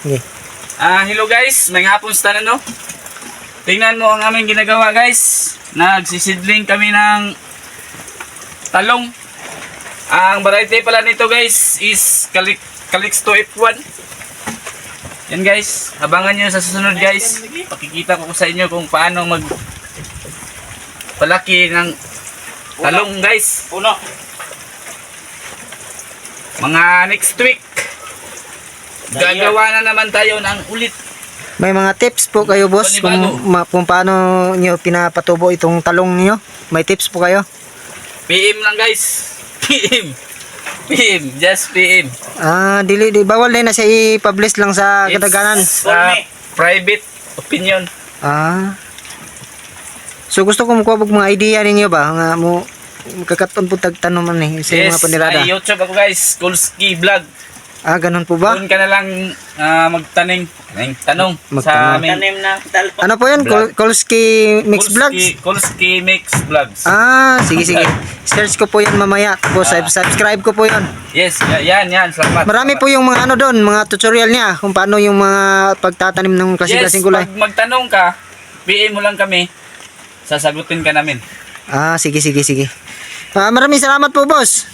Okay. Hello guys, may hapon sa tanan, no? Tingnan mo ang aming ginagawa guys. Nagsisidling kami ng talong. Ang variety pala nito guys is Calixto F1. Yan guys, abangan nyo sa susunod guys. Pakikita ko sa inyo kung paano palaki ng talong guys. Mga next week gagawa na naman tayo ng ulit. May mga tips po kayo, boss, kung paano nyo pinapatubo itong talong nyo? May tips po kayo? PM lang guys. PM, just PM. Di bawal din na siya i-publish lang sa kataganan. Private opinion. So gusto ko makuha mga idea ninyo ba? Nga mo kakaton po tagtanong man sa mga panirada. Yes, YouTube ako guys, Kulski Vlog. Ganun po ba? Doon ka na lang tanong sa amin. Tanim na talong. Ano po yan? Kulski Mix Vlogs? Kulski Mix Vlogs. Sige. Search ko po yan mamaya. Tapos subscribe ko po yan. Yes, yan. Salamat. Marami po yung mga doon, mga tutorial niya kung paano yung mga pagtatanim ng klaseng-klaseng gulay. Pag magtanong ka, PM mo lang kami. Sasagutin ka namin. Sige. Maraming salamat po, boss.